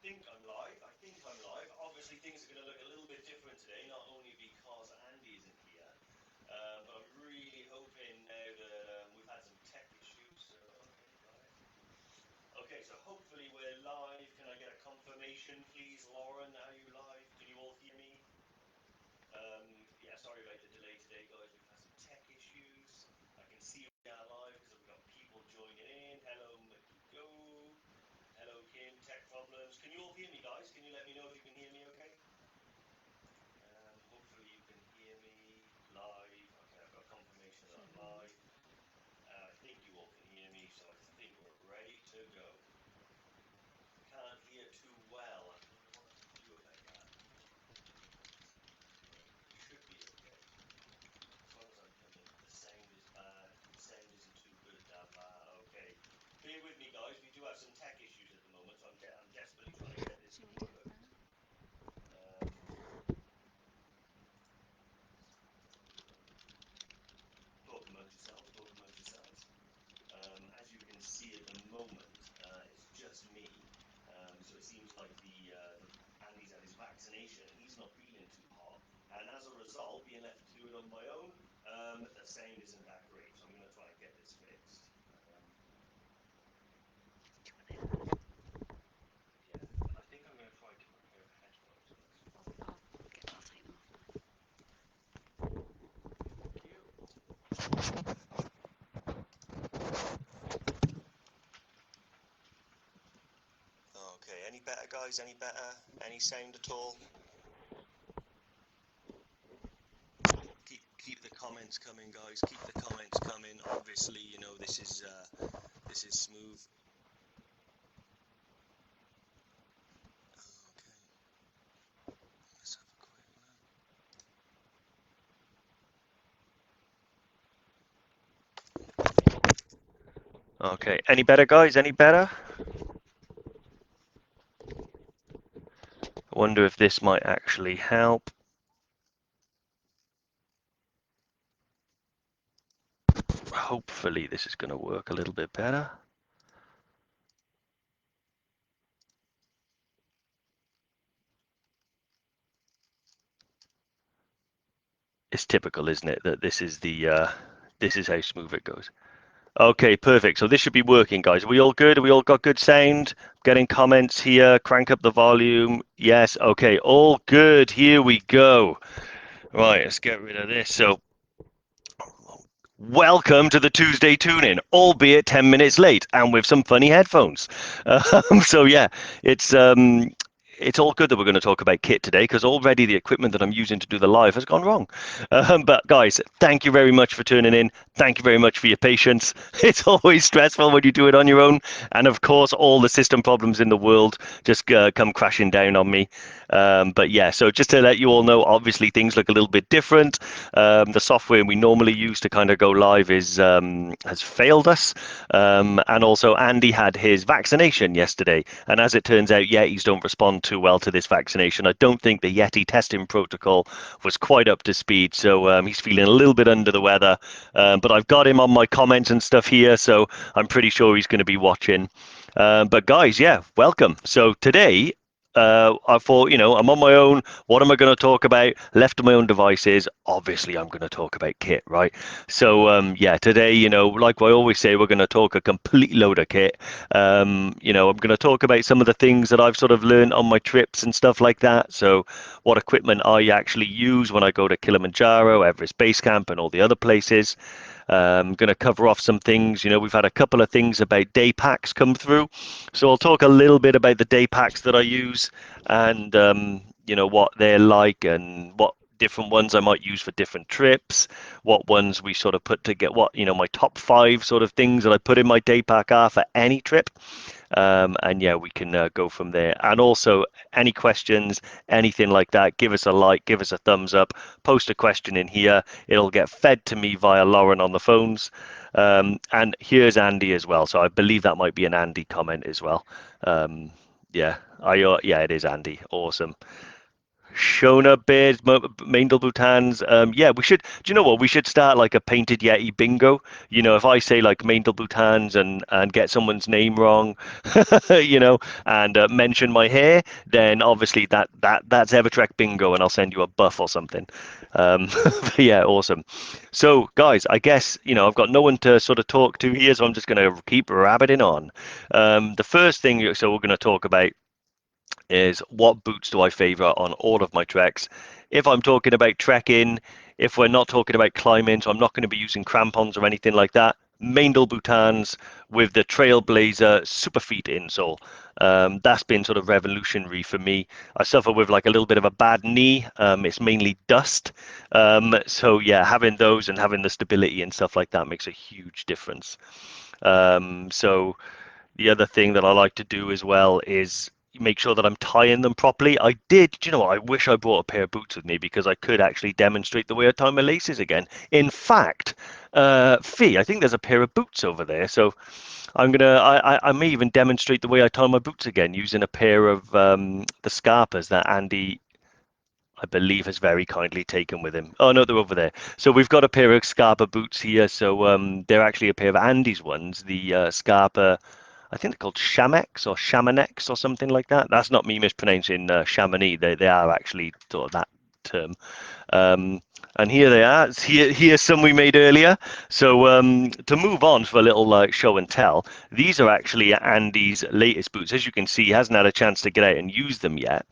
think I'm live. I think I'm live. Obviously, things are going to look a little bit different today, not only because Andy isn't here, but I'm really hoping now that we've had some tech issues. So, okay, got it. Okay, so hopefully we're live. Can I get a confirmation, please? Lauren, are you live? Can you all hear me? Yeah, sorry about the delay today, guys. We've had some tech issues. I can see we are live because we've got people joining in. Hello, Makiko. Hello, Kim. Tech problems. Can you all hear me, guys? Can you let me know if you can hear me okay? Hopefully you can hear me live. Okay, I've got confirmation that I'm live. I think you all can hear me, so I think we're ready to go. Can't hear too well. I wonder what I can do about that. Should be okay. As long as the sound is bad. The sound isn't too good. Okay. Bear with me, guys. We do have some tech issues at the moment, so I'm desperately trying to get this to work. Talk amongst yourselves. Talk amongst yourselves. As you can see at the moment, it's just me. So it seems like Andy's had his vaccination. He's not feeling too hot, and as a result, being left to do it on my own, the sound isn't that great. So I'm going to try and get this fixed. Yeah, and I think I'm going to try a different pair of headphones, guys. I'll take them off. Thank you. Okay, any better, guys? Any better? Any sound at all? Keep the comments coming, guys. Keep the comments coming. Obviously, you know this is smooth. Okay, let's have a quick look. Okay, any better, guys? Any better? I wonder if this might actually help. Hopefully, this is going to work a little bit better. It's typical, isn't it, that this is how smooth it goes. Okay, perfect. So this should be working, guys. Are we all good? Are we all got good sound? Getting comments here. Crank up the volume. Yes. Okay. All good. Here we go. Right. Let's get rid of this. So welcome to the Tuesday tune-in, albeit 10 minutes late and with some funny headphones. So yeah, it's all good that we're going to talk about kit today because already the equipment that I'm using to do the live has gone wrong. But guys, thank you very much for tuning in. Thank you very much for your patience. It's always stressful when you do it on your own. And of course, all the system problems in the world just come crashing down on me. But yeah, so just to let you all know, obviously things look a little bit different. The software we normally use to kind of go live has failed us. And also Andy had his vaccination yesterday. And as it turns out, Yetis don't respond too well to this vaccination. I don't think the Yeti testing protocol was quite up to speed. So he's feeling a little bit under the weather. But I've got him on my comments and stuff here. So I'm pretty sure he's going to be watching. But guys, yeah, welcome. So today, I thought, I'm on my own. What am I going to talk about? Left to my own devices. Obviously, I'm going to talk about kit, right? So, yeah, today, like I always say, we're going to talk a complete load of kit. I'm going to talk about some of the things that I've sort of learned on my trips and stuff like that. So, what equipment I actually use when I go to Kilimanjaro, Everest Base Camp, and all the other places. I'm going to cover off some things. We've had a couple of things about day packs come through. So I'll talk a little bit about the day packs that I use and, what they're like and what different ones I might use for different trips, what ones we sort of put to get my top 5 sort of things that I put in my day pack are for any trip. And yeah, we can go from there. And also, any questions, anything like that, give us a like, give us a thumbs up, post a question in here. It'll get fed to me via Lauren on the phones. And here's Andy as well. So I believe that might be an Andy comment as well. Yeah, it is Andy. Awesome. Shona bears, Maindel Bhutans. Yeah, we should. Do you know what? We should start like a painted Yeti bingo. You know, if I say like Maindel Bhutans and get someone's name wrong, you know, and mention my hair, then obviously that's EverTrek bingo, and I'll send you a buff or something. But yeah, awesome. So guys, I guess I've got no one to sort of talk to here, so I'm just going to keep rabbiting on. The first thing, so we're going to talk about is what boots do I favor on all of my treks. If I'm talking about trekking, if we're not talking about climbing, so I'm not going to be using crampons or anything like that. Maindel Bhutans with the Trailblazer Superfeet insole. That's been sort of revolutionary for me. I suffer with like a little bit of a bad knee. It's mainly dust. So yeah, having those and having the stability and stuff like that makes a huge difference. So the other thing that I like to do as well is make sure that I'm tying them properly. I did, do you know what? I wish I brought a pair of boots with me because I could actually demonstrate the way I tie my laces again. In fact, Fee, I think there's a pair of boots over there. So I may even demonstrate the way I tie my boots again using a pair of the Scarpas that Andy, I believe, has very kindly taken with him. Oh no, they're over there. So we've got a pair of Scarpa boots here. So they're actually a pair of Andy's ones. The Scarpa, I think they're called Chamex or Chamanex or something like that. That's not me mispronouncing Chamonix. They are actually sort of that term. Um, and here they are. Here's some we made earlier. So to move on for a little show and tell, these are actually Andy's latest boots. As you can see, he hasn't had a chance to get out and use them yet.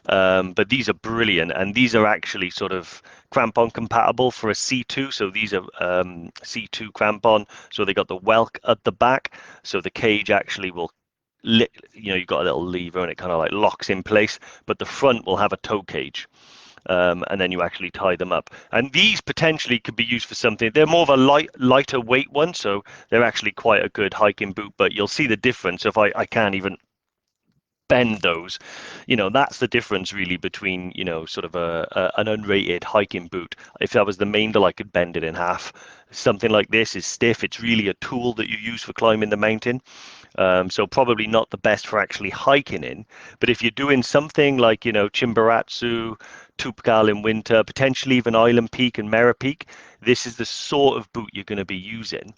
But these are brilliant, and these are actually sort of crampon compatible for a C2. So these are C2 crampon. So they got the Welk at the back. So the cage actually will, you've got a little lever and it kind of like locks in place. But the front will have a toe cage. And then you actually tie them up. And these potentially could be used for something. They're more of a lighter weight one, so they're actually quite a good hiking boot. But you'll see the difference if I can't even bend those. That's the difference really between sort of an unrated hiking boot. If that was the Maindel, I could bend it in half. Something like this is stiff. It's really a tool that you use for climbing the mountain. So probably not the best for actually hiking in. But if you're doing something like Chimborazo, Tupgal in winter, potentially even Island Peak and Mera Peak, this is the sort of boot you're going to be using.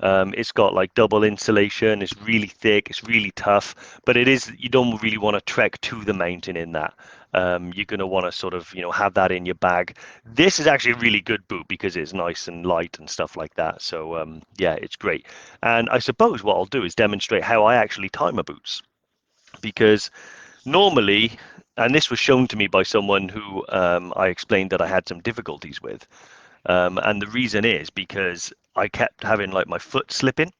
It's got like double insulation. It's really thick. It's really tough. But you don't really want to trek to the mountain in that. You're going to want to sort of have that in your bag. This is actually a really good boot because it's nice and light and stuff like that. So yeah, it's great. And I suppose what I'll do is demonstrate how I actually tie my boots, because normally, and this was shown to me by someone who I explained that I had some difficulties with. And the reason is because I kept having like my foot slipping.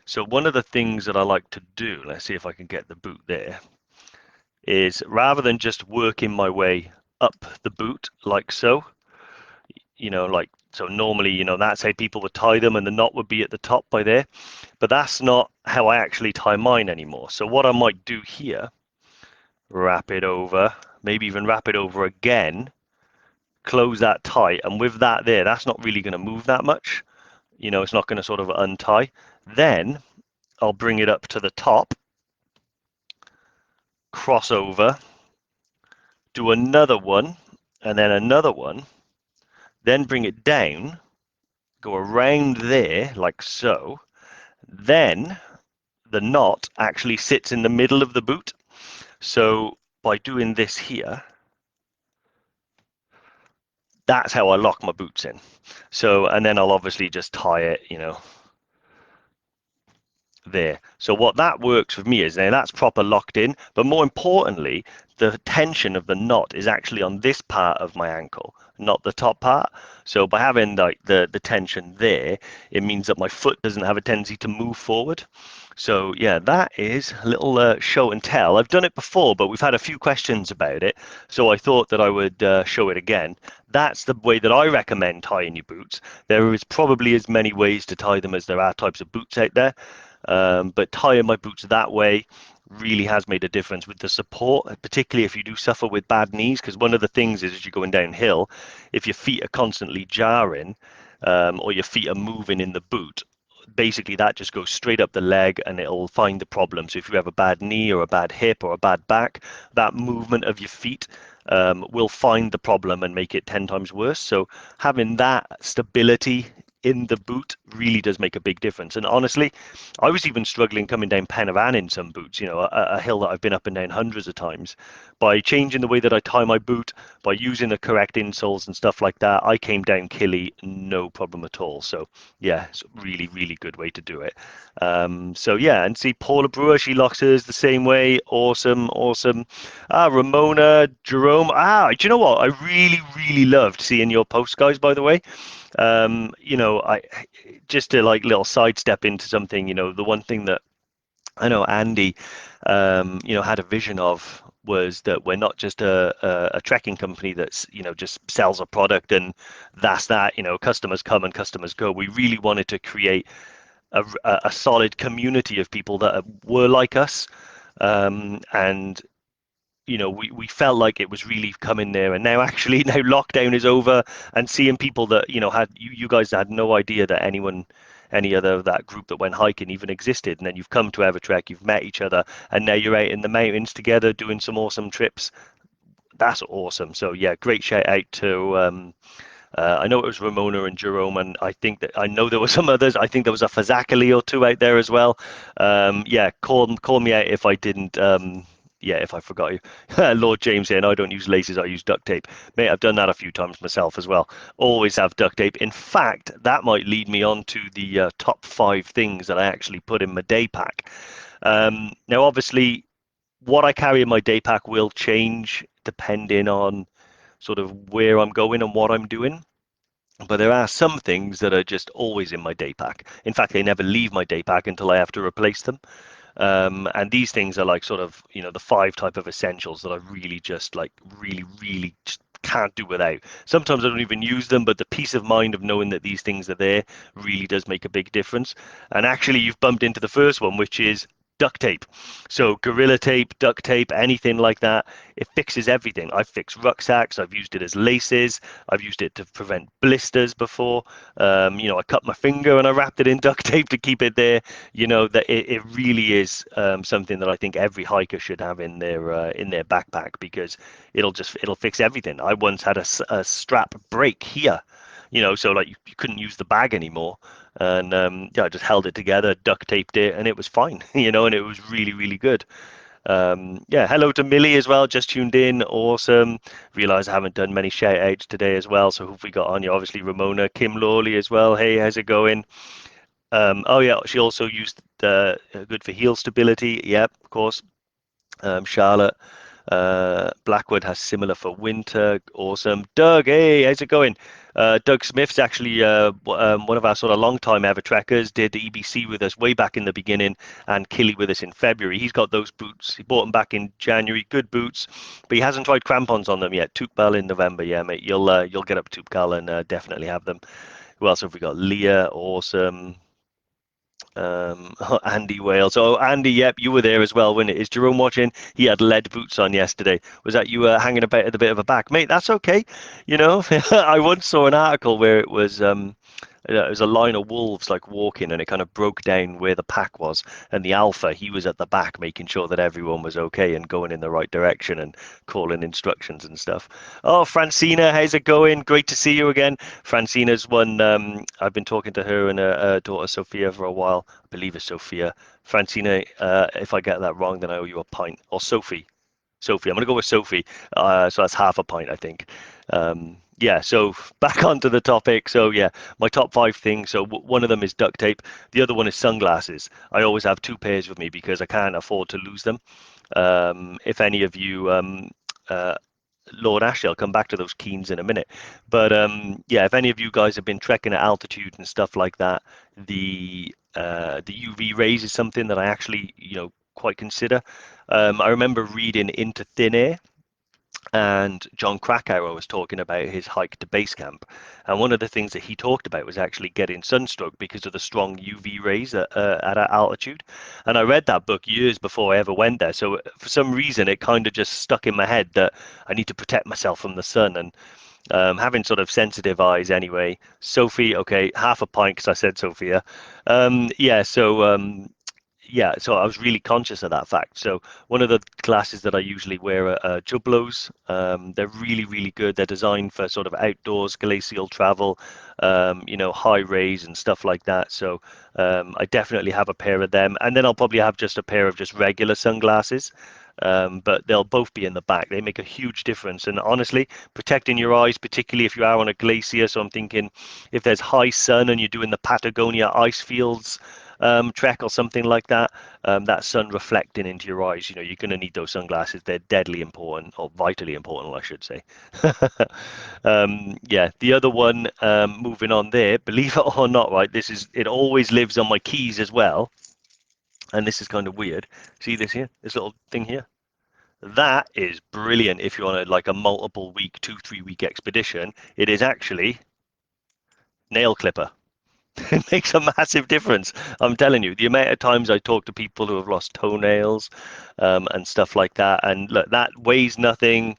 So one of the things that I like to do, let's see if I can get the boot there, is rather than just working my way up the boot like so, like so normally, that's how people would tie them and the knot would be at the top by there. But that's not how I actually tie mine anymore. So what I might do here, wrap it over, maybe even wrap it over again, close that tight, and with that there, that's not really going to move that much. It's not going to sort of untie. Then I'll bring it up to the top, cross over, do another one, and then another one, then bring it down, go around there like so. Then the knot actually sits in the middle of the boot. So by doing this here, that's how I lock my boots in. So, and then I'll obviously just tie it, there. So what that works for me is now that's proper locked in, but more importantly, the tension of the knot is actually on this part of my ankle, not the top part. So by having like the tension there, it means that my foot doesn't have a tendency to move forward. So yeah, that is a little show and tell. I've done it before, but we've had a few questions about it, so I thought that I would show it again. That's the way that I recommend tying your boots. There is probably as many ways to tie them as there are types of boots out there. But tying my boots that way really has made a difference with the support, particularly if you do suffer with bad knees, because one of the things is as you're going downhill, if your feet are constantly jarring or your feet are moving in the boot, basically that just goes straight up the leg and it'll find the problem. So if you have a bad knee or a bad hip or a bad back, that movement of your feet will find the problem and make it 10 times worse. So having that stability in the boot really does make a big difference. And honestly, I was even struggling coming down Penavan in some boots, a hill that I've been up and down hundreds of times. By changing the way that I tie my boot, by using the correct insoles and stuff like that, I came down killy, no problem at all. So yeah, it's a really, really good way to do it. So yeah, and see Paula Brewer, she locks hers the same way. Awesome, awesome. Ramona, Jerome. Do you know what? I really, really loved seeing your post, guys, by the way. I just to like little sidestep into something, the one thing that I know Andy, had a vision of was that we're not just a trekking company that's, just sells a product and that's that, customers come and customers go. We really wanted to create a solid community of people that were like us. And we felt like it was really coming there, and now actually now lockdown is over, and seeing people that had you guys had no idea that any other of that group that went hiking even existed, and then you've come to EverTrek, you've met each other, and now you're out in the mountains together doing some awesome trips. That's awesome. So yeah, great shout out to I know it was Ramona and Jerome, and I know there were some others. I think there was a Fazakali or two out there as well. Yeah, call me out if I didn't. Yeah, if I forgot you. Lord James here, and I don't use laces, I use duct tape. Mate, I've done that a few times myself as well. Always have duct tape. In fact, that might lead me on to the top 5 things that I actually put in my day pack. Now, obviously, what I carry in my day pack will change depending on sort of where I'm going and what I'm doing. But there are some things that are just always in my day pack. In fact, they never leave my day pack until I have to replace them. And these things are like sort of, the 5 type of essentials that I really just like, really, really just can't do without. Sometimes I don't even use them, but the peace of mind of knowing that these things are there really does make a big difference. And actually, you've bumped into the first one, which is duct tape. So gorilla tape, duct tape, anything like that, it fixes everything. I've fixed rucksacks, I've used it as laces, I've used it to prevent blisters before. I cut my finger and I wrapped it in duct tape to keep it there. That it really is something that I think every hiker should have in their backpack, because it'll fix everything. I once had a strap break here, so like you couldn't use the bag anymore, and yeah, I just held it together, duct taped it, and it was fine, and it was really, really good. Yeah, hello to Millie as well, just tuned in. Awesome. Realize I haven't done many shout outs today as well, so hope we got on you. Obviously, Ramona, Kim Lawley as well. Hey, how's it going? Oh yeah, she also used good for heel stability. Yep, of course. Charlotte, Blackwood has similar for winter. Awesome. Doug, hey, how's it going? Doug Smith's actually one of our sort of long-time EverTrekkers, did the EBC with us way back in the beginning and Killy with us in February. He's got those boots. He bought them back in January. Good boots, but he hasn't tried crampons on them yet. Tukbal in November. Yeah, mate, you'll get up Tukbal and definitely have them. Who else have we got? Leah, awesome. Andy Wales. Oh, Andy, yep, you were there as well, when it is Jerome watching. He had lead boots on yesterday. Was that you hanging about at a bit of a back, mate? That's okay. I once saw an article where it was a line of wolves like walking, and it kind of broke down where the pack was, and the alpha, he was at the back making sure that everyone was okay and going in the right direction and calling instructions and stuff. Oh, Francina, how's it going? Great to see you again. Francina's one. I've been talking to her and her daughter Sophia for a while. I believe it's Sophia. Francina, if I get that wrong, then I owe you a pint. Or Sophie. Sophie. I'm going to go with Sophie. So that's half a pint, I think. Yeah, so back onto the topic. So yeah, my top 5 things. So one of them is duct tape. The other one is sunglasses. I always have 2 pairs with me because I can't afford to lose them. If any of you, Lord Ashley, I'll come back to those Keens in a minute. But yeah, if any of you guys have been trekking at altitude and stuff like that, the UV rays is something that I actually, quite consider. I remember reading Into Thin Air, and John Krakauer was talking about his hike to base camp. And one of the things that he talked about was actually getting sunstroke because of the strong UV rays at our altitude. And I read that book years before I ever went there. So for some reason, it kind of just stuck in my head that I need to protect myself from the sun. And Having sort of sensitive eyes anyway. Sophie, okay, half a pint because I said Sophia. Yeah, so I was really conscious of that fact. So one of the glasses that I usually wear are Jublos. They're really, really good. They're designed for sort of outdoors glacial travel, high rays and stuff like that. So I definitely have a pair of them, and then I'll probably have just a pair of just regular sunglasses. But they'll both be in the back. They make a huge difference. And honestly, protecting your eyes, particularly if you are on a glacier. So I'm thinking if there's high sun and you're doing the Patagonia ice fields trek or something like that, that sun reflecting into your eyes, you're going to need those sunglasses. They're deadly important, or vitally important, I should say. Yeah, the other one, moving on there, believe it or not, right, it always lives on my keys as well. And this is kind of weird. See this here, this little thing here? That is brilliant if you're on like a multiple week, 2, 3 week expedition. It is actually nail clipper. It makes a massive difference. I'm telling you, the amount of times I talk to people who have lost toenails and stuff like that, and look, that weighs nothing.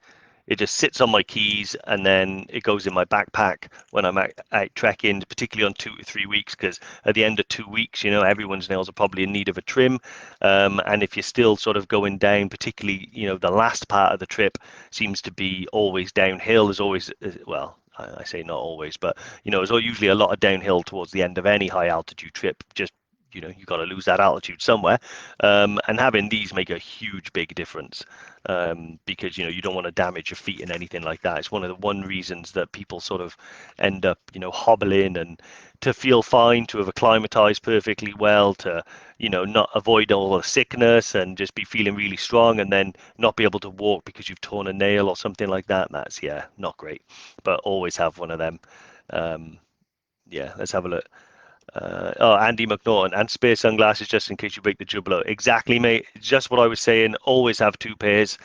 It just sits on my keys, and then it goes in my backpack when I'm out trekking, particularly on 2 to 3 weeks, because at the end of 2 weeks, everyone's nails are probably in need of a trim. And if you're still sort of going down, particularly, the last part of the trip seems to be always downhill. There's always, well, I say not always, but there's usually a lot of downhill towards the end of any high altitude trip. Just you got to lose that altitude somewhere, and having these make a huge big difference because you don't want to damage your feet and anything like that. It's one of the one reasons that people sort of end up hobbling, and to feel fine, to have acclimatized perfectly well, to not avoid all the sickness and just be feeling really strong, and then not be able to walk because you've torn a nail or something like that. That's, yeah, not great. But always have one of them. Um, yeah, let's have a look. Oh, Andy McNaughton, and spare sunglasses just in case you break the jugular. Exactly, mate. Just what I was saying. Always have two pairs.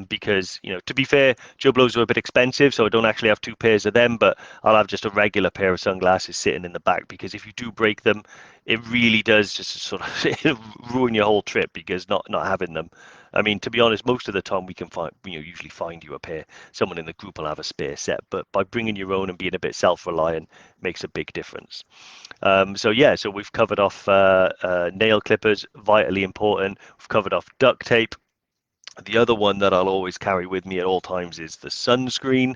Because, to be fair, Jublos are a bit expensive, so I don't actually have two pairs of them, but I'll have just a regular pair of sunglasses sitting in the back, because if you do break them, it really does just sort of ruin your whole trip, because not having them. I mean, to be honest, most of the time we can find, usually find you a pair. Someone in the group will have a spare set, but by bringing your own and being a bit self-reliant makes a big difference. So yeah, so we've covered off nail clippers, vitally important. We've covered off duct tape. The other one that I'll always carry with me at all times is the sunscreen.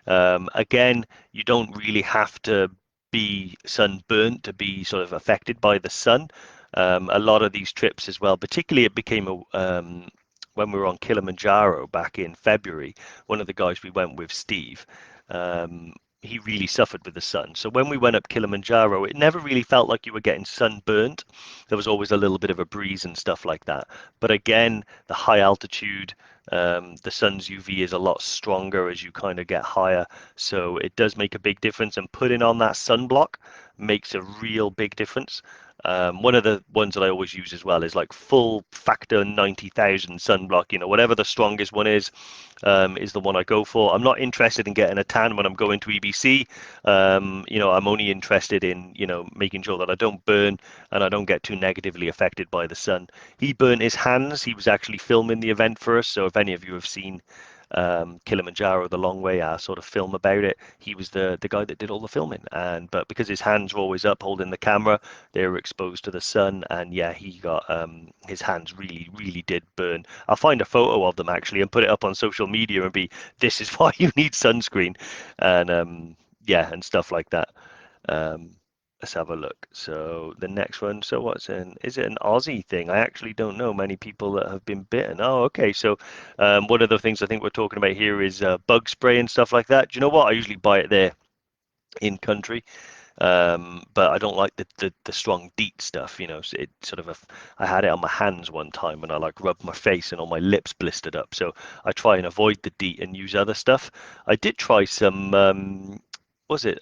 Again, you don't really have to be sunburnt to be sort of affected by the sun. A lot of these trips as well, particularly it became when we were on Kilimanjaro back in February, one of the guys we went with, Steve, um, he really suffered with the sun. So when we went up Kilimanjaro, it never really felt like you were getting sunburnt. There was always a little bit of a breeze and stuff like that. But again, the high altitude, the sun's UV is a lot stronger as you kind of get higher. So it does make a big difference. And putting on that sunblock makes a real big difference. One of the ones that I always use as well is like full factor 90,000 sunblock. Whatever the strongest one is the one I go for. I'm not interested in getting a tan when I'm going to EBC. I'm only interested in, making sure that I don't burn and I don't get too negatively affected by the sun. He burnt his hands. He was actually filming the event for us. So if any of you have seen Kilimanjaro the long way, our sort of film about it, he was the guy that did all the filming. But because his hands were always up holding the camera, they were exposed to the sun, and yeah, he got his hands really, really did burn. I'll find a photo of them actually and put it up on social media and be, this is why you need sunscreen, and yeah, and stuff like that. Um, let's have a look. So the next one. So is it an Aussie thing? I actually don't know many people that have been bitten. Oh, okay. So one of the things I think we're talking about here is bug spray and stuff like that. Do you know what? I usually buy it there in country. But I don't like the strong DEET stuff, so it sort of I had it on my hands one time and I like rubbed my face and all my lips blistered up. So I try and avoid the DEET and use other stuff. I did try some was it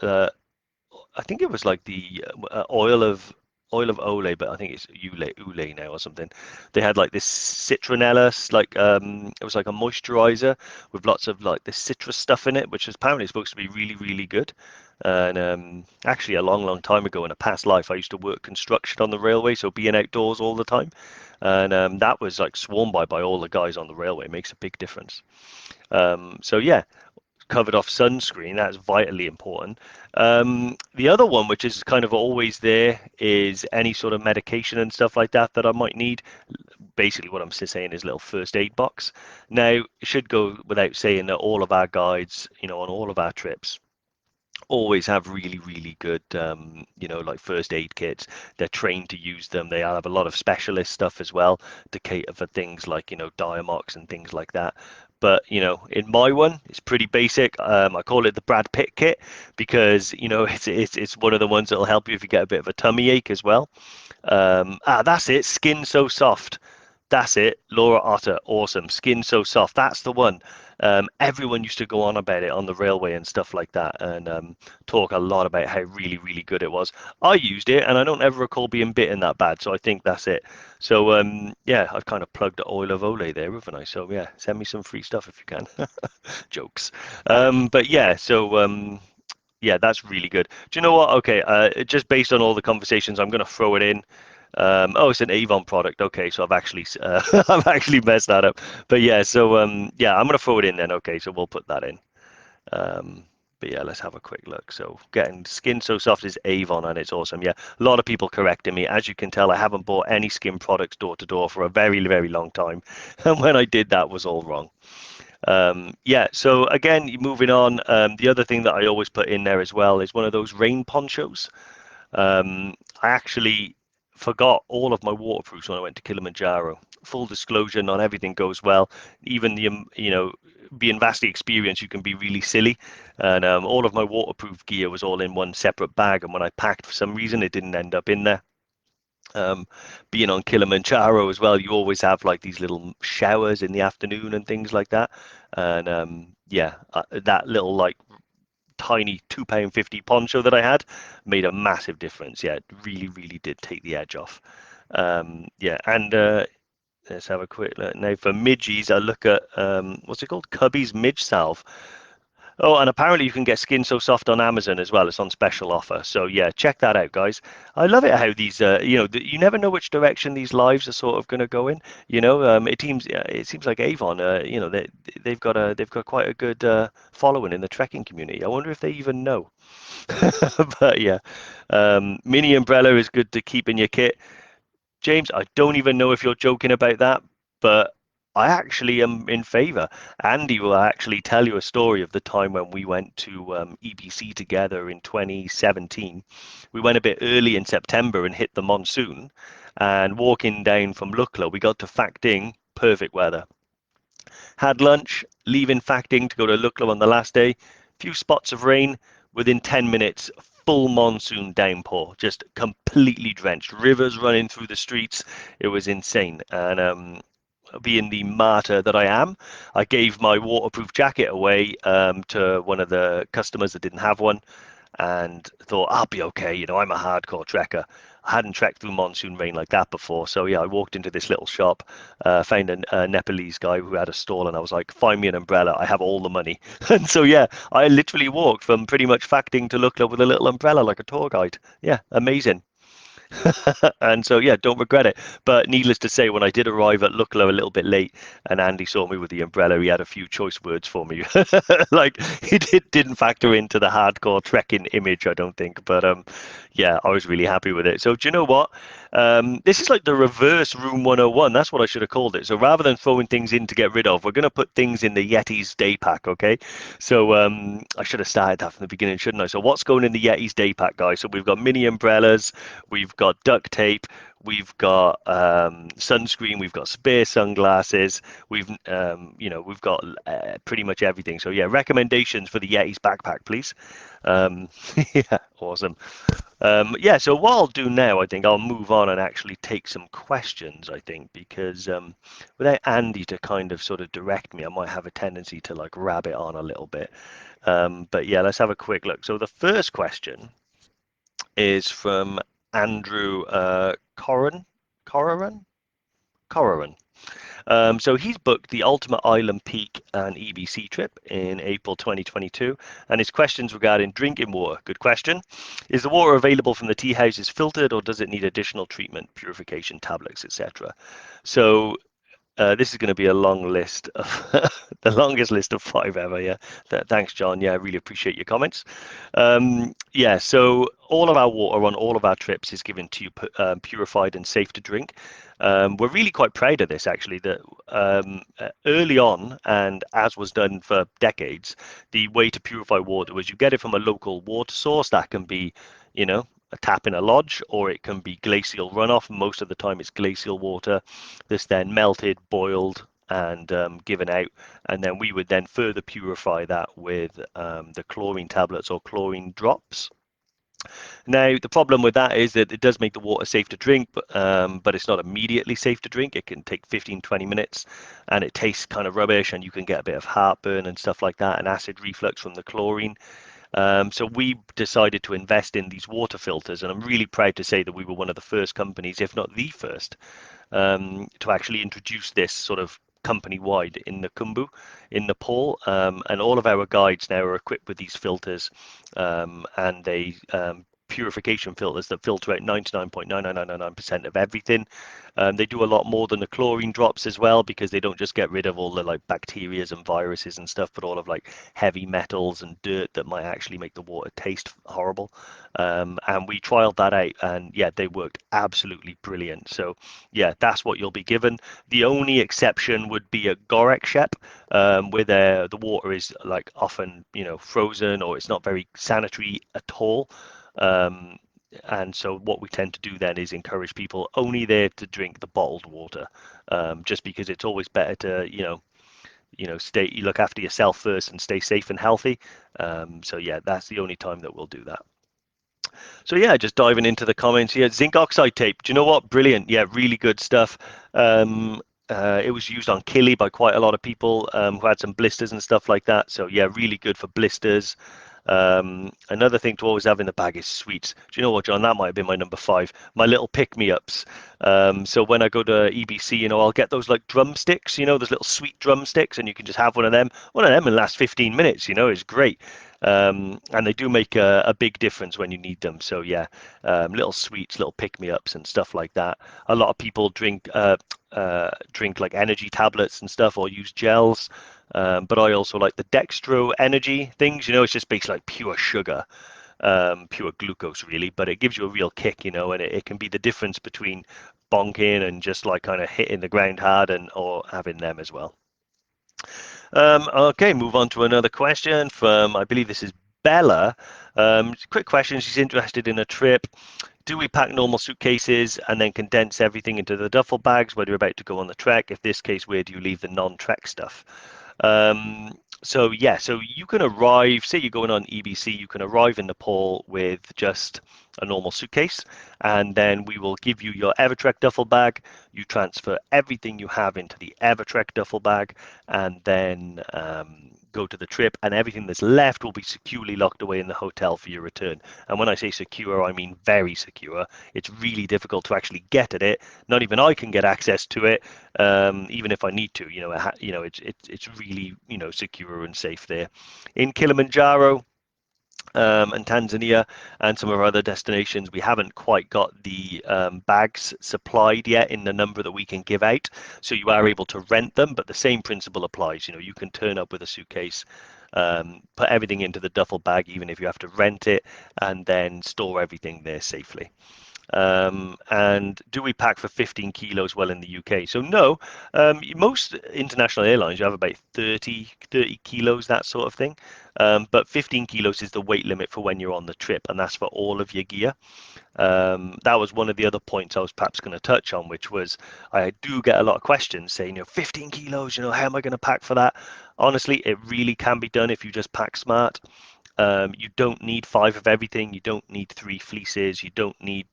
I think it was like the oil of Olay, but I think it's Ulay now or something. They had like this citronella, like it was like a moisturizer with lots of like this citrus stuff in it, which is apparently supposed to be really, really good. And actually, a long, long time ago in a past life, I used to work construction on the railway, so being outdoors all the time, and that was like sworn by all the guys on the railway. It makes a big difference. So yeah, covered off sunscreen. That's vitally important. The other one, which is kind of always there, is any sort of medication and stuff like that that I might need. Basically, what I'm saying is a little first aid box. Now, it should go without saying that all of our guides, on all of our trips, always have really, really good, like first aid kits. They're trained to use them. They have a lot of specialist stuff as well to cater for things like, Diamox and things like that. But, in my one, it's pretty basic. I call it the Brad Pitt kit because, it's one of the ones that'll help you if you get a bit of a tummy ache as well. That's it. Skin So Soft. That's it. Laura Otter. Awesome. Skin So Soft. That's the one. Everyone used to go on about it on the railway and stuff like that and talk a lot about how really, really good it was. I used it and I don't ever recall being bitten that bad. So I think that's it. So yeah, I've kind of plugged the oil of Olay there, haven't I? So yeah, send me some free stuff if you can. Jokes. But yeah, so yeah, that's really good. Do you know what? Okay, just based on all the conversations, I'm going to throw it in. Oh, it's an Avon product. Okay, so I've actually I've actually messed that up. But yeah, so yeah, I'm going to throw it in then. Okay, so we'll put that in. Um, but yeah, let's have a quick look. So getting Skin So Soft is Avon and it's awesome. Yeah, a lot of people correcting me. As you can tell, I haven't bought any skin products door to door for a very, very long time. And when I did that was all wrong. Yeah, so again, moving on, the other thing that I always put in there as well is one of those rain ponchos. I actually forgot all of my waterproofs when I went to Kilimanjaro. Full disclosure, not everything goes well. Even being vastly experienced, you can be really silly. And all of my waterproof gear was all in one separate bag. And when I packed, for some reason, it didn't end up in there. Um, Being on Kilimanjaro as well, you always have like these little showers in the afternoon and things like that. And yeah, that little like tiny £2.50 poncho that I had made a massive difference. Yeah, it really, really did take the edge off. Yeah, and let's have a quick look now for midges. I look at what's it called? Cubby's Midge Salve. Oh, and apparently you can get Skin So Soft on Amazon as well. It's on special offer. So yeah, check that out, guys. I love it how these, you never know which direction these lives are sort of going to go in. It seems like Avon, they've got quite a good following in the trekking community. I wonder if they even know. But yeah, mini umbrella is good to keep in your kit. James, I don't even know if you're joking about that, but I actually am in favor. Andy will actually tell you a story of the time when we went to EBC together in 2017. We went a bit early in September and hit the monsoon, and walking down from Lukla, we got to Facting, perfect weather. Had lunch, leaving Facting to go to Lukla on the last day. Few spots of rain. Within 10 minutes, full monsoon downpour, just completely drenched. Rivers running through the streets. It was insane. And being the martyr that I am, I gave my waterproof jacket away to one of the customers that didn't have one and thought I'll be okay. I'm a hardcore trekker. I hadn't trekked through monsoon rain like that before. So yeah, I walked into this little shop, found a Nepalese guy who had a stall, and I was like, "Find me an umbrella. I have all the money." And so yeah, I literally walked from pretty much Facting to Lukla with a little umbrella like a tour guide. Yeah, amazing. And so yeah, don't regret it. But needless to say, when I did arrive at Lukla a little bit late, and Andy saw me with the umbrella, he had a few choice words for me. Like didn't factor into the hardcore trekking image, I don't think. But yeah, I was really happy with it. So do you know what? This is like the reverse Room 101. That's what I should have called it. So rather than throwing things in to get rid of, we're going to put things in the Yeti's day pack, okay? So I should have started that from the beginning, shouldn't I? So what's going in the Yeti's day pack, guys? So we've got mini umbrellas, we've got duct tape, we've got sunscreen, we've got spare sunglasses, we've got pretty much everything. So yeah, recommendations for the Yeti's backpack, please. Yeah, awesome. Yeah, so what I'll do now, I think I'll move on and actually take some questions, I think, because without Andy to kind of sort of direct me, I might have a tendency to like rabbit on a little bit. But yeah, let's have a quick look. So the first question is from Andrew Corcoran. Corcoran. So he's booked the Ultimate Island Peak and EBC trip in April 2022, and his questions regarding drinking water. Good question. Is the water available from the tea houses filtered, or does it need additional treatment, purification tablets, etc.? So This is going to be a long list of the longest list of five ever. Yeah. Thanks, John. Yeah, I really appreciate your comments. Yeah, so all of our water on all of our trips is given to you purified and safe to drink. We're really quite proud of this, actually, that early on, and as was done for decades, the way to purify water was you get it from a local water source that can be, a tap in a lodge, or it can be glacial runoff. Most of the time, it's glacial water that's then melted, boiled, and given out. And then we would then further purify that with the chlorine tablets or chlorine drops. Now, the problem with that is that it does make the water safe to drink, but it's not immediately safe to drink. It can take 15, 20 minutes, and it tastes kind of rubbish, and you can get a bit of heartburn and stuff like that, and acid reflux from the chlorine. So we decided to invest in these water filters, and I'm really proud to say that we were one of the first companies, if not the first, to actually introduce this sort of company-wide in the Khumbu, in Nepal, and all of our guides now are equipped with these filters, and they purification filters that filter out 99.99999% of everything. They do a lot more than the chlorine drops as well, because they don't just get rid of all the like bacterias and viruses and stuff, but all of like heavy metals and dirt that might actually make the water taste horrible. And we trialed that out, and yeah, they worked absolutely brilliant. So yeah, that's what you'll be given. The only exception would be a Gorekshep, where the water is like often frozen, or it's not very sanitary at all. Um, and so what we tend to do then is encourage people only there to drink the bottled water, just because it's always better to stay, you look after yourself first and stay safe and healthy. So yeah, that's the only time that we'll do that. So yeah, just diving into the comments here. Zinc oxide tape. Do you know what? Brilliant. Yeah, really good stuff. It was used on Kili by quite a lot of people who had some blisters and stuff like that. So yeah, really good for blisters. Another thing to always have in the bag is sweets. Do you know what, John? That might have been my number five. My little pick-me-ups. So when I go to EBC, I'll get those like drumsticks, those little sweet drumsticks, and you can just have one of them. One of them in the last 15 minutes, is great. And they do make a big difference when you need them. So yeah, little sweets, little pick-me-ups and stuff like that. A lot of people drink like energy tablets and stuff, or use gels. But I also like the dextro energy things. It's just basically like pure sugar, pure glucose really, but it gives you a real kick, and it can be the difference between bonking and just like kind of hitting the ground hard, and or having them as well. Okay, move on to another question from, I believe this is Bella. Quick question. She's interested in a trip. Do we pack normal suitcases and then condense everything into the duffel bags when you're about to go on the trek? If this case, where do you leave the non-trek stuff? So yeah, so you can arrive, say you're going on EBC, you can arrive in Nepal with just a normal suitcase, and then we will give you your EverTrek duffel bag. You transfer everything you have into the EverTrek duffel bag, and then go to the trip, and everything that's left will be securely locked away in the hotel for your return. And when I say secure, I mean very secure. It's really difficult to actually get at it. Not even I can get access to it, even if I need to. It's really secure and safe there. In Kilimanjaro, and Tanzania and some of our other destinations, we haven't quite got the bags supplied yet in the number that we can give out. So you are able to rent them, but the same principle applies. You can turn up with a suitcase, put everything into the duffel bag, even if you have to rent it, and then store everything there safely. And do we pack for 15 kilos? Well, in the UK, so no. Most international airlines, you have about 30 kilos, that sort of thing. But 15 kilos is the weight limit for when you're on the trip, and that's for all of your gear. That was one of the other points I was perhaps going to touch on, which was I do get a lot of questions saying, 15 kilos, how am I going to pack for that? Honestly, it really can be done if you just pack smart. You don't need five of everything. You don't need three fleeces. You don't need,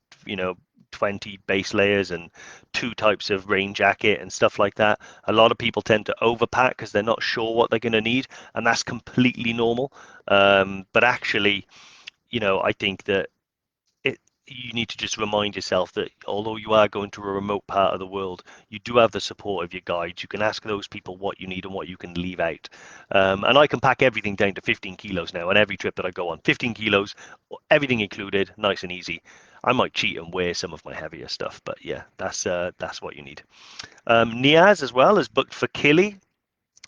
20 base layers and two types of rain jacket and stuff like that. A lot of people tend to overpack because they're not sure what they're going to need, and that's completely normal. But actually, I think that you need to just remind yourself that although you are going to a remote part of the world, you do have the support of your guides. You can ask those people what you need and what you can leave out. And I can pack everything down to 15 kilos now on every trip that I go on. 15 kilos, everything included, nice and easy. I might cheat and wear some of my heavier stuff, but yeah, that's what you need. Niaz as well is booked for Kili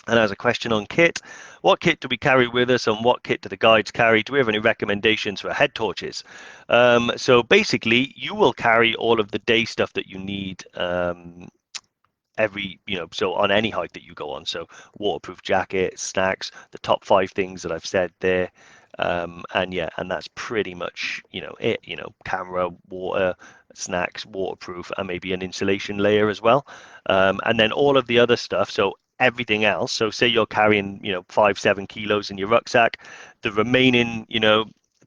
and has a question on kit. What kit do we carry with us and what kit do the guides carry? Do we have any recommendations for head torches? So basically, you will carry all of the day stuff that you need so on any hike that you go on. So waterproof jacket, snacks, the top five things that I've said there. And yeah, and that's pretty much, it, camera, water, snacks, waterproof, and maybe an insulation layer as well. And then all of the other stuff. So everything else. So say you're carrying, 5, 7 kilos in your rucksack, the remaining,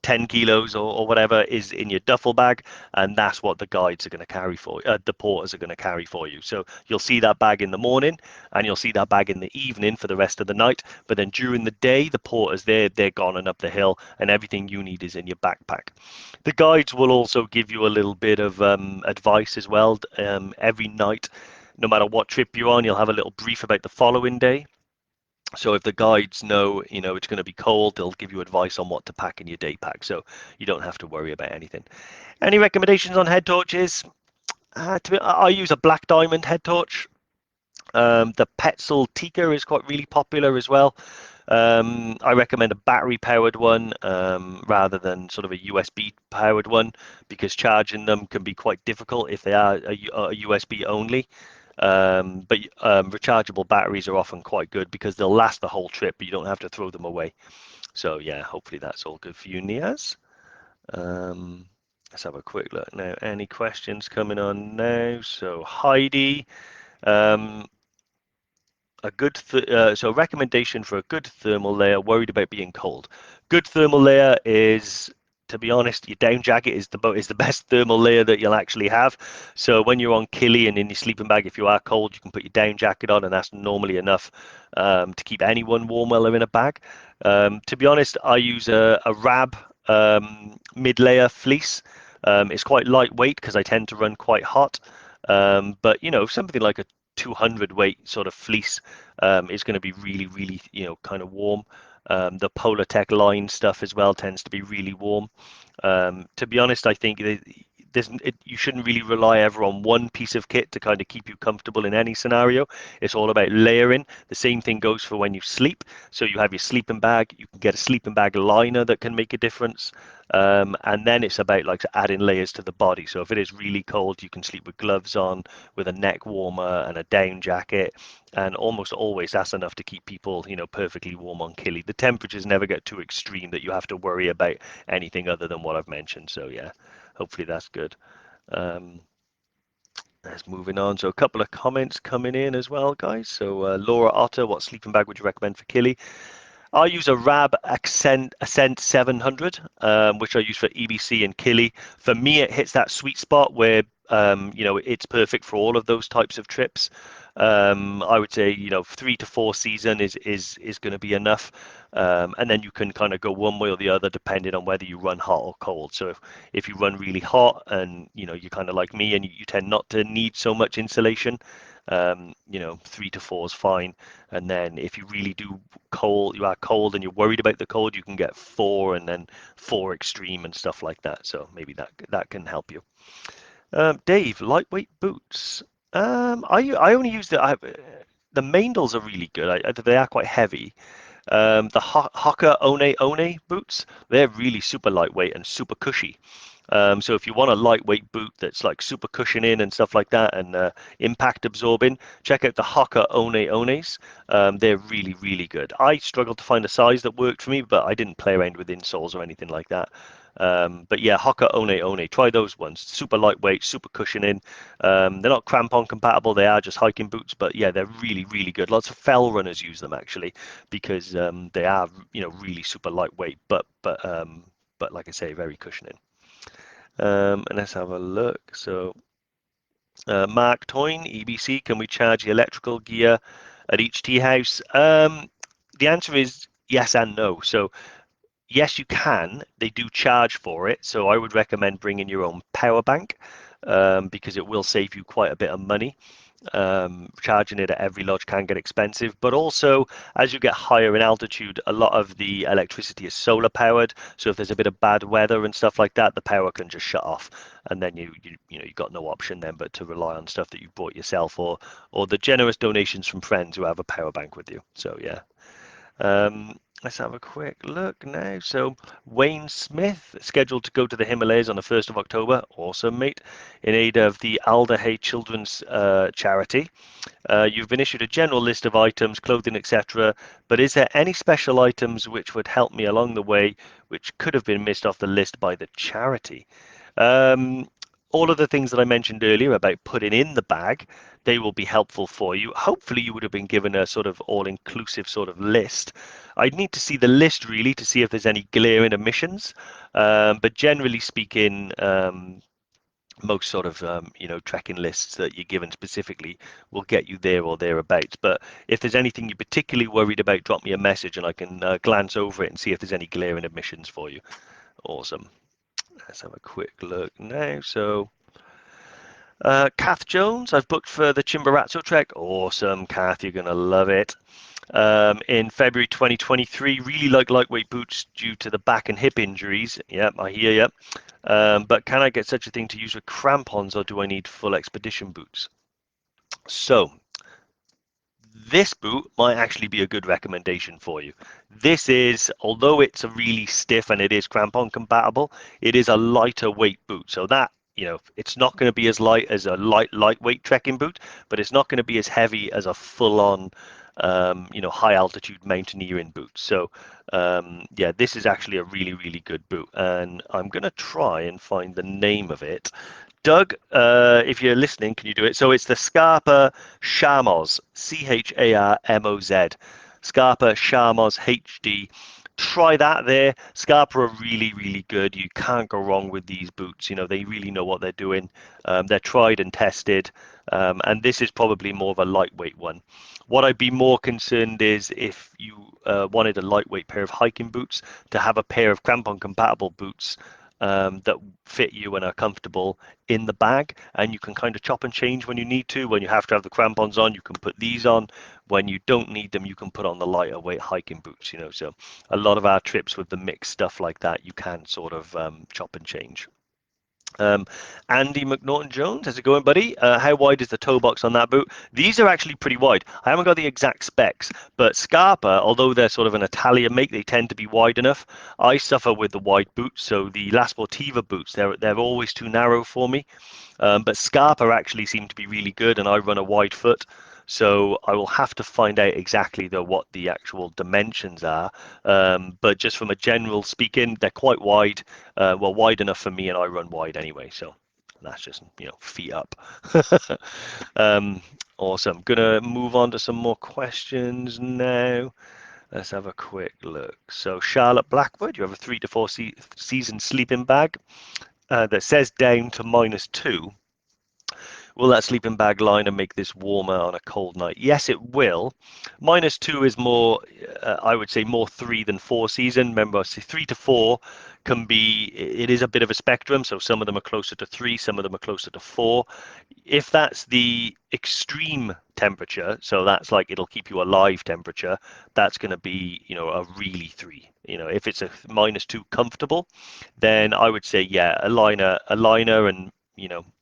10 kilos or whatever is in your duffel bag, and that's what the guides are going to carry for you, the porters are going to carry for you. So you'll see that bag in the morning and you'll see that bag in the evening for the rest of the night. But then during the day, the porters, they're gone and up the hill, and everything you need is in your backpack. The guides will also give you a little bit of advice as well. Every night, no matter what trip you're on, you'll have a little brief about the following day. So if the guides know, it's going to be cold, they'll give you advice on what to pack in your day pack. So you don't have to worry about anything. Any recommendations on head torches? I use a black diamond head torch. The Petzl Tika is quite really popular as well. I recommend a battery powered one rather than sort of a USB powered one because charging them can be quite difficult if they are a USB only. But rechargeable batteries are often quite good because they'll last the whole trip, but you don't have to throw them away. So yeah, hopefully that's all good for you, Niaz. Um, let's have a quick look now. Any questions coming on now? So Heidi, um, so recommendation for a good thermal layer. Worried about being cold. Good thermal layer is, to be honest, your down jacket is the best thermal layer that you'll actually have. So when you're on Kili and in your sleeping bag, if you are cold, you can put your down jacket on, and that's normally enough to keep anyone warm while they're in a bag. To be honest, I use a Rab mid-layer fleece. It's quite lightweight because I tend to run quite hot. But something like a 200 weight sort of fleece is going to be really, really, kind of warm. The Polartec line stuff as well tends to be really warm. To be honest, I think you shouldn't really rely ever on one piece of kit to kind of keep you comfortable in any scenario. It's all about layering. The same thing goes for when you sleep. So you have your sleeping bag. You can get a sleeping bag liner that can make a difference. And then it's about like adding layers to the body. So if it is really cold, you can sleep with gloves on, with a neck warmer and a down jacket. And almost always that's enough to keep people, perfectly warm on Kili. The temperatures never get too extreme that you have to worry about anything other than what I've mentioned. So yeah, hopefully that's good. Um, let's moving on. So a couple of comments coming in as well, guys. So Laura Otter, what sleeping bag would you recommend for Kili? I use a Rab Ascent 700, which I use for EBC and Kili. For me, it hits that sweet spot where it's perfect for all of those types of trips. I would say 3 to 4 season is going to be enough, and then you can kind of go one way or the other depending on whether you run hot or cold. So if you run really hot and you're kind of like me and you tend not to need so much insulation, 3 to 4 is fine. And then if you really do you are cold and you're worried about the cold, you can get 4 and then 4 extreme and stuff like that. So maybe that can help you. Dave, lightweight boots. I only use the Maindels are really good. They are quite heavy. The Hoka One boots, they're really super lightweight and super cushy. So if you want a lightweight boot that's like super cushioning and stuff like that and impact absorbing, check out the Hoka Ones. They're really, really good. I struggled to find a size that worked for me, but I didn't play around with insoles or anything like that. But yeah, Hoka One, try those ones. Super lightweight, super cushioning. They're not crampon compatible. They are just hiking boots, but yeah, they're really, really good. Lots of fell runners use them actually because they are, really super lightweight, but like I say, very cushioning. And let's have a look. So, Mark Toyne, EBC, can we charge the electrical gear at each tea house? The answer is yes and no. So Yes, you can. They do charge for it, so I would recommend bringing your own power bank because it will save you quite a bit of money. Charging it at every lodge can get expensive, but also as you get higher in altitude, a lot of the electricity is solar powered. So if there's a bit of bad weather and stuff like that, the power can just shut off, and then you've got no option then but to rely on stuff that you bought yourself or the generous donations from friends who have a power bank with you. So yeah. Let's have a quick look now. So Wayne Smith scheduled to go to the Himalayas on the 1st of October. Awesome, mate. In aid of the Alder Hey Children's charity. You've been issued a general list of items, clothing, etc. But is there any special items which would help me along the way, which could have been missed off the list by the charity? Um, all of the things that I mentioned earlier about putting in the bag, they will be helpful for you. Hopefully, you would have been given a sort of all-inclusive sort of list. I'd need to see the list really to see if there's any glaring omissions. But generally speaking, most sort of trekking lists that you're given specifically will get you there or thereabouts. But if there's anything you're particularly worried about, drop me a message and I can glance over it and see if there's any glaring omissions for you. Awesome. Let's have a quick look now. So Kath Jones, I've booked for the Chimborazo trek. Awesome, Kath, you're gonna love it. In February 2023, really like lightweight boots due to the back and hip injuries. Yep, I hear you. But can I get such a thing to use with crampons, or do I need full expedition boots? So this boot might actually be a good recommendation for you. This is, although it's a really stiff and it is crampon compatible, it is a lighter weight boot. So that, it's not going to be as light as a lightweight trekking boot, but it's not going to be as heavy as a full-on, high altitude mountaineering boot. So yeah, this is actually a really, really good boot. And I'm going to try and find the name of it. Doug, if you're listening, can you do it? So it's the Scarpa Charmoz, Charmoz, Scarpa Charmoz HD. Try that there. Scarpa are really, really good. You can't go wrong with these boots. They really know what they're doing. They're tried and tested. And this is probably more of a lightweight one. What I'd be more concerned is if you wanted a lightweight pair of hiking boots, to have a pair of crampon compatible boots that fit you and are comfortable in the bag, and you can kind of chop and change when you need to. When you have to have the crampons on, you can put these on. When you don't need them, you can put on the lighter weight hiking boots. So a lot of our trips with the mixed stuff like that, you can sort of chop and change. Andy McNaughton Jones, how's it going, buddy? How wide is the toe box on that boot? These are actually pretty wide. I haven't got the exact specs, but Scarpa, although they're sort of an Italian make, they tend to be wide enough. I suffer with the wide boots, so the La Sportiva boots, they're always too narrow for me. But Scarpa actually seem to be really good, and I run a wide foot. So I will have to find out exactly though what the actual dimensions are. But just from a general speaking, they're quite wide. Well, wide enough for me, and I run wide anyway. So that's just feet up. um, awesome. Gonna move on to some more questions now. Let's have a quick look. So Charlotte Blackwood, you have a 3 to 4 season sleeping bag that says down to -2. Will that sleeping bag liner make this warmer on a cold night? Yes, it will. -2 is more, I would say, more 3 than 4 season. Remember, 3 to 4 can be, it is a bit of a spectrum. So some of them are closer to 3, some of them are closer to 4. If that's the extreme temperature, so that's like it'll keep you alive temperature, that's going to be, a really 3. If it's a -2 comfortable, then I would say, yeah, a liner and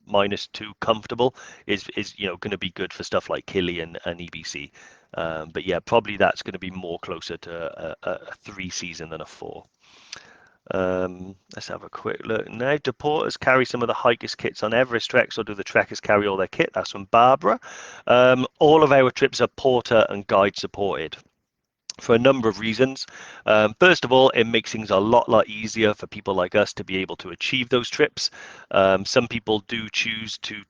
-2 comfortable is going to be good for stuff like Kili and EBC. But yeah, probably that's going to be more closer to a 3 season than a 4. Let's have a quick look now. Do porters carry some of the hikers kits on Everest treks, or do the trekkers carry all their kit? That's from Barbara. All of our trips are porter and guide supported for a number of reasons. First of all, it makes things a lot easier for people like us to be able to achieve those trips. Some people do choose to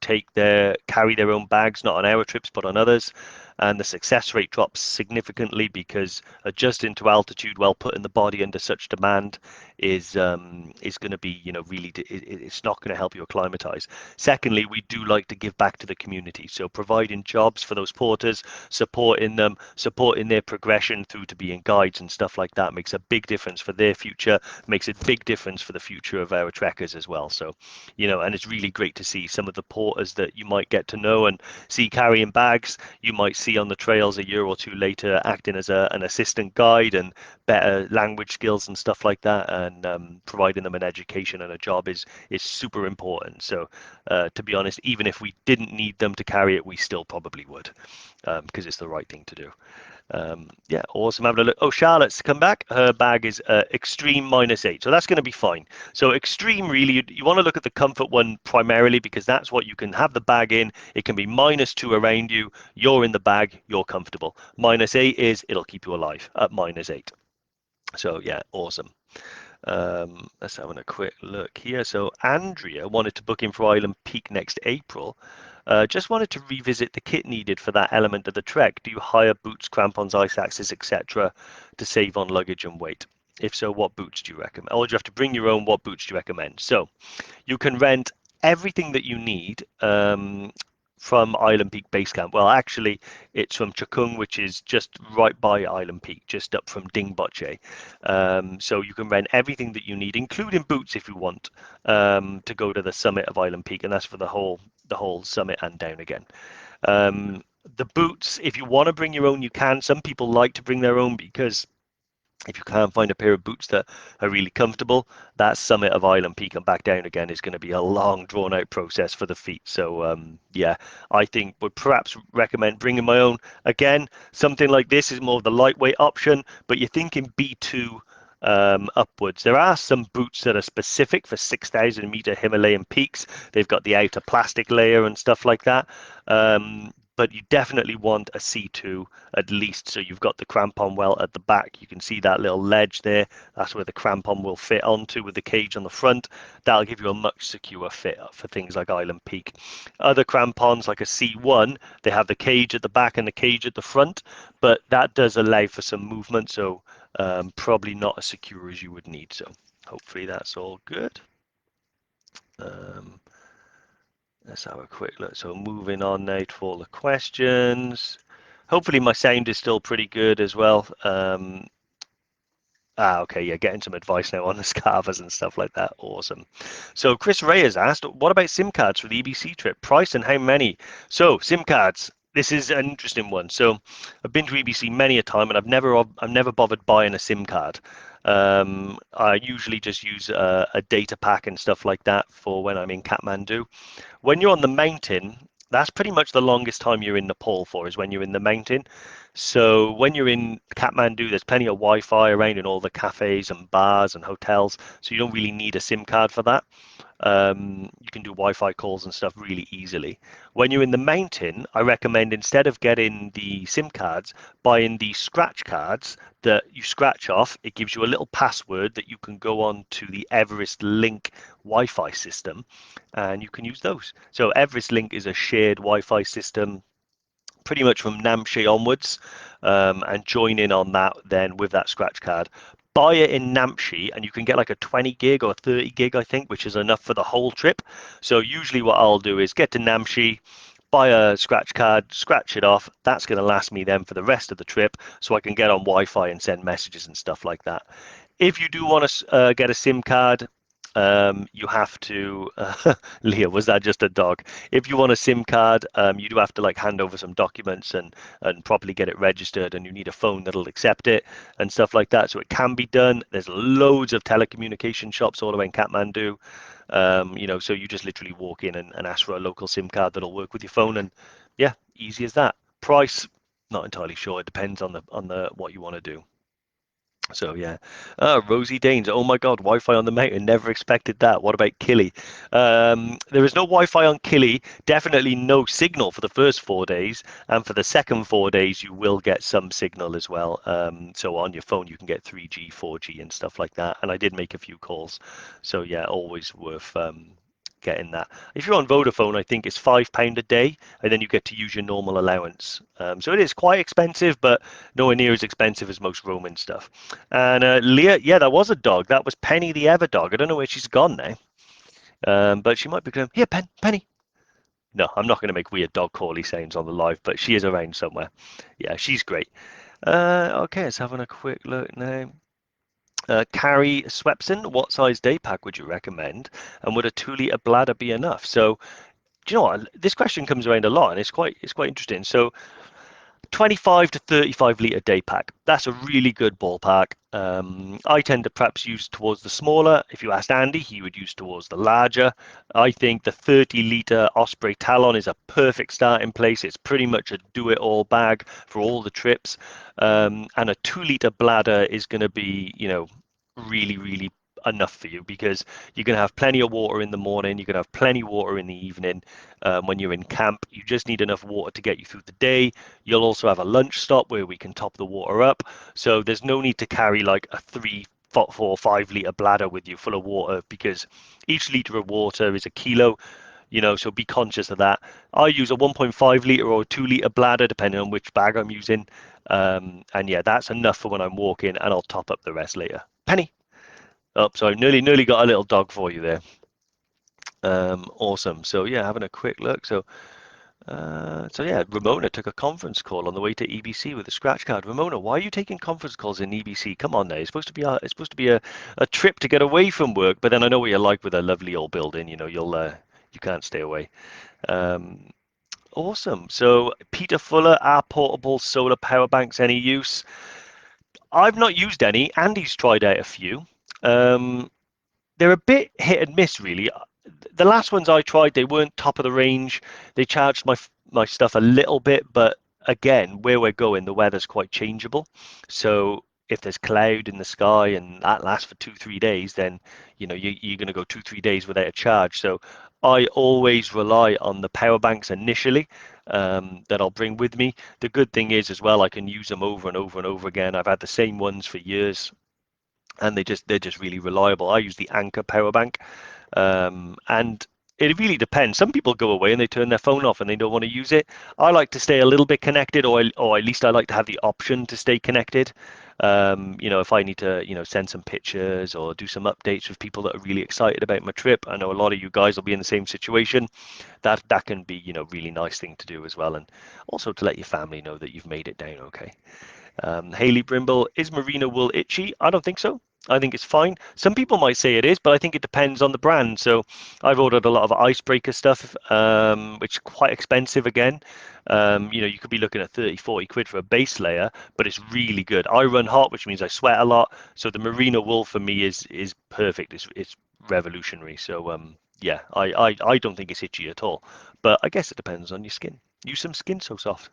carry their own bags, not on our trips, but on others. And the success rate drops significantly because adjusting to altitude while putting the body under such demand is going to be, really, it's not going to help you acclimatize. Secondly, we do like to give back to the community. So providing jobs for those porters, supporting them, supporting their progression through through to being guides and stuff like that makes a big difference for their future, makes a big difference for the future of our trekkers as well. So, and it's really great to see some of the porters that you might get to know and see carrying bags, you might see on the trails a year or two later acting as an assistant guide and better language skills and stuff like that, and providing them an education and a job is super important. So, to be honest, even if we didn't need them to carry it, we still probably would, because it's the right thing to do. Yeah, awesome. Having a look. Oh, Charlotte's come back. Her bag is extreme -8, so that's going to be fine. So extreme, really, you want to look at the comfort one primarily because that's what you can have the bag in. It can be -2 around you. You're in the bag. You're comfortable. -8 is it'll keep you alive at -8. So yeah, awesome. Let's have a quick look here. So Andrea wanted to book in for Island Peak next April. Just wanted to revisit the kit needed for that element of the trek. Do you hire boots, crampons, ice axes, etc., to save on luggage and weight? If so, what boots do you recommend? Or do you have to bring your own? What boots do you recommend? So you can rent everything that you need from Island Peak Base Camp. Well, actually, it's from Chakung, which is just right by Island Peak, just up from Dingboche. So you can rent everything that you need, including boots if you want, to go to the summit of Island Peak, and that's for the whole summit and down again. The boots, if you want to bring your own, you can. Some people like to bring their own because if you can't find a pair of boots that are really comfortable, that summit of Island Peak and back down again is going to be a long, drawn-out process for the feet. So, yeah, I think would perhaps recommend bringing my own. Again, something like this is more of the lightweight option, but you're thinking B2 upwards. There are some boots that are specific for 6,000-meter Himalayan peaks. They've got the outer plastic layer and stuff like that. But you definitely want a C2 at least, so you've got the crampon well at the back. You can see that little ledge there. That's where the crampon will fit onto with the cage on the front. That'll give you a much secure fit for things like Island Peak. Other crampons like a C1, they have the cage at the back and the cage at the front, but that does allow for some movement, so probably not as secure as you would need. So hopefully that's all good. Um, Let's have a quick look. So moving on now to all the questions. Hopefully my sound is still pretty good as well. Okay, yeah, getting some advice now on the scarvers and stuff like that. Awesome. So Chris Ray has asked, what about SIM cards for the EBC trip? Price and how many? So SIM cards. This is an interesting one. So I've been to EBC many a time, and I've never bothered buying a SIM card. I usually just use a data pack and stuff like that for when I'm in Kathmandu. When you're on the mountain, that's pretty much the longest time you're in Nepal for is when you're in the mountain. So when you're in Kathmandu, there's plenty of Wi-Fi around in all the cafes and bars and hotels. So you don't really need a SIM card for that. You can do Wi-Fi calls and stuff really easily. When you're in the mountain, I recommend instead of getting the SIM cards, buying the scratch cards that you scratch off. It gives you a little password that you can go on to the Everest Link Wi-Fi system, and you can use those. So Everest Link is a shared Wi-Fi system pretty much from Namche onwards, and join in on that then with that scratch card. Buy it in Namche and you can get like a 20 gig or 30 gig, I think, which is enough for the whole trip. So usually what I'll do is get to Namche, buy a scratch card, scratch it off. That's going to last me then for the rest of the trip so I can get on Wi-Fi and send messages and stuff like that. If you do want to get a SIM card, you have to, Leah, was that just a dog? If you want a SIM card, you do have to like hand over some documents and properly get it registered, and you need a phone that'll accept it and stuff like that. So it can be done. There's loads of telecommunication shops all around Kathmandu. So you just literally walk in and ask for a local SIM card that'll work with your phone, and yeah, easy as that. Price, not entirely sure. It depends on the what you want to do. So yeah, Rosie Danes. Oh my God, Wi-Fi on the mountain. Never expected that. What about Kili? There is no Wi-Fi on Kili. Definitely no signal for the first 4 days, and for the second 4 days, you will get some signal as well. So on your phone, you can get 3G, 4G, and stuff like that. And I did make a few calls. So yeah, always worth getting that. If you're on Vodafone, I think it's £5 a day, and then you get to use your normal allowance. So it is quite expensive, but nowhere near as expensive as most Roman stuff. And Leah, yeah, that was a dog. That was Penny the Ever dog. I don't know where she's gone now, but she might be going, here, Penny. No, I'm not going to make weird dog cally sounds on the live, but she is around somewhere. Yeah, she's great. Okay, let's having a quick look now. Carrie Swepson, what size day pack would you recommend? And would a 2 litre bladder be enough? So, do you know what? This question comes around a lot, and it's quite interesting. So, 25 to 35 litre day pack. That's a really good ballpark. I tend to perhaps use towards the smaller. If you asked Andy, he would use towards the larger. I think the 30 litre Osprey Talon is a perfect starting place. It's pretty much a do-it-all bag for all the trips. And a 2 litre bladder is going to be, really, really enough for you because you're going to have plenty of water in the morning. You're going to have plenty of water in the evening. When you're in camp, you just need enough water to get you through the day. You'll also have a lunch stop where we can top the water up. So there's no need to carry like a 3, 4, 5 litre bladder with you full of water because each litre of water is a kilo, so be conscious of that. I use a 1.5 litre or 2 litre bladder depending on which bag I'm using. And yeah, that's enough for when I'm walking, and I'll top up the rest later. Penny. Oh, sorry, nearly got a little dog for you there. Awesome. So yeah, having a quick look. So yeah, Ramona took a conference call on the way to EBC with a scratch card. Ramona, why are you taking conference calls in EBC? Come on now, it's supposed to be a trip to get away from work. But then I know what you're like with a lovely old building. You can't stay away. Um, awesome. So Peter Fuller, are portable solar power banks any use? I've not used any. Andy's tried out a few. Um, they're a bit hit and miss, really. The last ones I tried, they weren't top of the range. They charged my stuff a little bit, but again, where we're going, the weather's quite changeable. So if there's cloud in the sky and that lasts for 2, 3 days, then you're going to go 2, 3 days without a charge. So I always rely on the power banks initially that I'll bring with me. The good thing is as well, I can use them over and over and over again. I've had the same ones for years, and they're just really reliable. I use the Anchor power bank, and it really depends. Some people go away and they turn their phone off and they don't want to use it. I like to stay a little bit connected, or at least I like to have the option to stay connected. If I need to, send some pictures or do some updates with people that are really excited about my trip. I know a lot of you guys will be in the same situation. That can be, really nice thing to do as well, and also to let your family know that you've made it down okay. Haley Brimble, is merino wool itchy? I don't think so. I think it's fine. Some people might say it is, but I think it depends on the brand. So I've ordered a lot of icebreaker stuff, which is quite expensive again. You could be looking at 30, 40 quid for a base layer, but it's really good. I run hot, which means I sweat a lot. So the merino wool for me is perfect. It's revolutionary. So yeah, I don't think it's itchy at all. But I guess it depends on your skin. Use some Skin So Soft.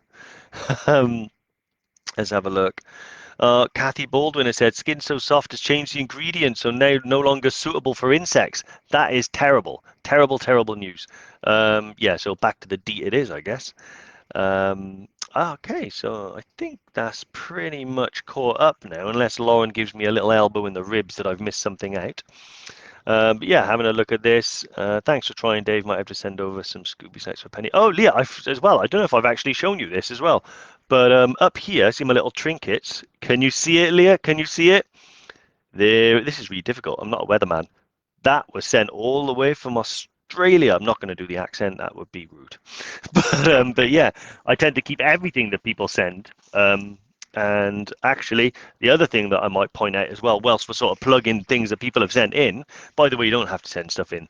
um, let's have a look. Kathy Baldwin has said, Skin So Soft has changed the ingredients, so now no longer suitable for insects. That is terrible. Terrible, terrible news. Yeah, so back to the DEET it is, I guess. Okay, so I think that's pretty much caught up now, unless Lauren gives me a little elbow in the ribs that I've missed something out. But yeah, having a look at this. Thanks for trying, Dave. Might have to send over some Scooby snacks for Penny. Oh, Leah, as well. I don't know if I've actually shown you this as well. But up here, see my little trinkets. Can you see it, Leah? Can you see it? There. This is really difficult. I'm not a weatherman. That was sent all the way from Australia. I'm not going to do the accent. That would be rude. But yeah, I tend to keep everything that people send. And actually, the other thing that I might point out as well, whilst we're sort of plugging things that people have sent in, by the way, you don't have to send stuff in.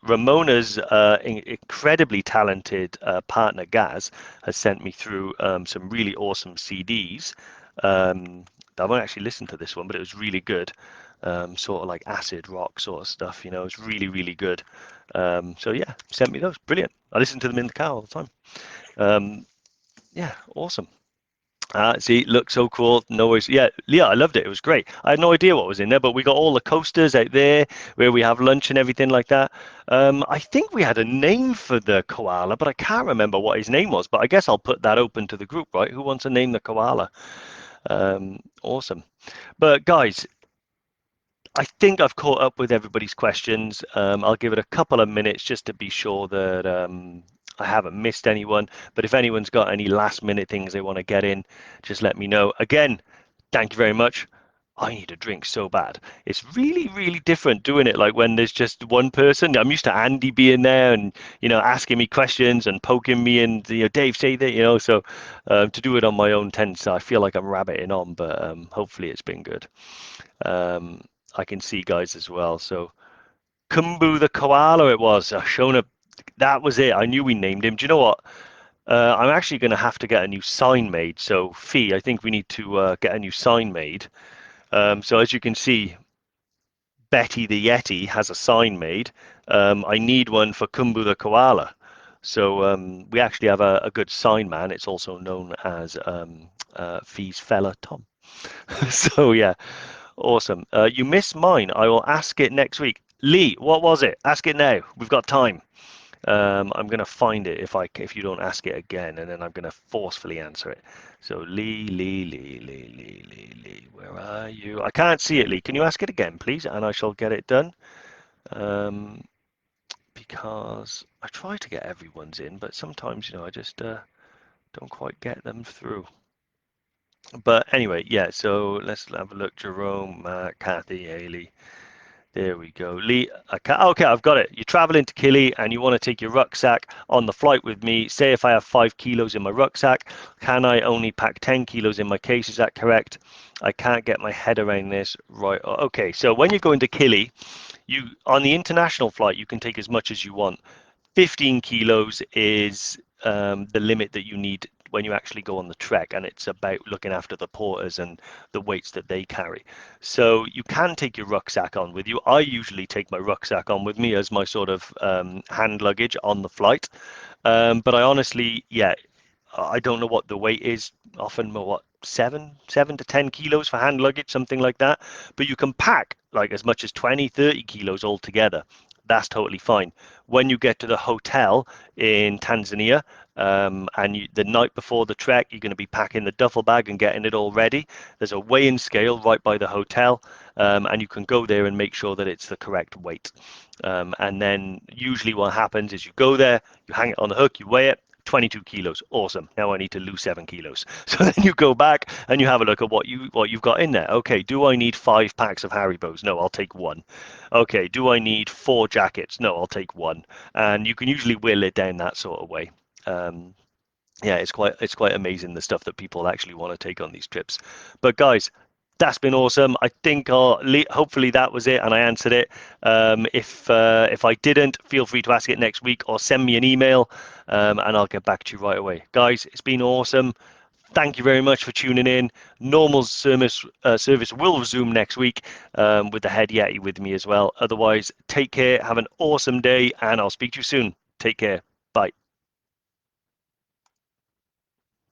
Ramona's incredibly talented partner, Gaz, has sent me through some really awesome CDs. I won't actually listen to this one, but it was really good. Sort of like acid rock sort of stuff, it's really, really good. So yeah, sent me those. Brilliant. I listen to them in the car all the time. Yeah, awesome. See, looks so cool. No worries. Yeah, Leah, I loved it. It was great. I had no idea what was in there, but we got all the coasters out there where we have lunch and everything like that. I think we had a name for the koala, but I can't remember what his name was. But I guess I'll put that open to the group, right? Who wants to name the koala? Awesome. But guys, I think I've caught up with everybody's questions. I'll give it a couple of minutes just to be sure that I haven't missed anyone. But if anyone's got any last minute things they want to get in, just let me know. Again, thank you very much. I need a drink so bad. It's really, really different doing it like when there's just one person. I'm used to Andy being there and, asking me questions and poking me and, Dave, say that, so to do it on my own tends I feel like I'm rabbiting on, but hopefully it's been good. Um, I can see guys as well. So Kumbu the koala it was. Shona, that was it. I knew we named him. Do you know what? I'm actually going to have to get a new sign made. So Fee, I think we need to get a new sign made. So as you can see, Betty the Yeti has a sign made. I need one for Kumbu the koala. So we actually have a good sign man. It's also known as Fee's fella Tom. So yeah, awesome. You missed mine. I will ask it next week. Lee, what was it? Ask it now. We've got time. I'm gonna find it if you don't ask it again, and then I'm gonna forcefully answer it. So Lee, where are you? I can't see it, Lee. Can you ask it again, please? And I shall get it done. Um, because I try to get everyone's in, but sometimes, I just don't quite get them through. But anyway, yeah. So let's have a look. Jerome, Matt, Kathy, Haley. There we go. Lee, okay, I've got it. You're traveling to Kili and you want to take your rucksack on the flight with me. Say if I have 5 kilos in my rucksack, can I only pack 10 kilos in my case? Is that correct? I can't get my head around this. Right. Okay. So when you're going to Kili, on the international flight, you can take as much as you want. 15 kilos is the limit that you need when you actually go on the trek, and it's about looking after the porters and the weights that they carry. So you can take your rucksack on with you. I usually take my rucksack on with me as my sort of hand luggage on the flight. But I honestly, yeah, I don't know what the weight is. Often, what, 7 to 10 kilos for hand luggage, something like that. But you can pack like as much as 20, 30 kilos altogether. That's totally fine. When you get to the hotel in Tanzania, and the night before the trek, you're going to be packing the duffel bag and getting it all ready. There's a weighing scale right by the hotel, and you can go there and make sure that it's the correct weight. And then usually what happens is you go there, you hang it on the hook, you weigh it, 22 kilos. Awesome. Now I need to lose 7 kilos. So then you go back and you have a look at what you've got in there. Okay, do I need 5 packs of Haribos? No, I'll take one. Okay, do I need 4 jackets? No, I'll take one. And you can usually whittle it down that sort of way. Um, yeah, it's quite amazing the stuff that people actually want to take on these trips. But guys, that's been awesome. I think hopefully that was it and I answered it. If I didn't, feel free to ask it next week or send me an email, and I'll get back to you right away. Guys, it's been awesome. Thank you very much for tuning in. Normal service will resume next week, with the head Yeti with me as well. Otherwise, take care, have an awesome day, and I'll speak to you soon. Take care. Bye.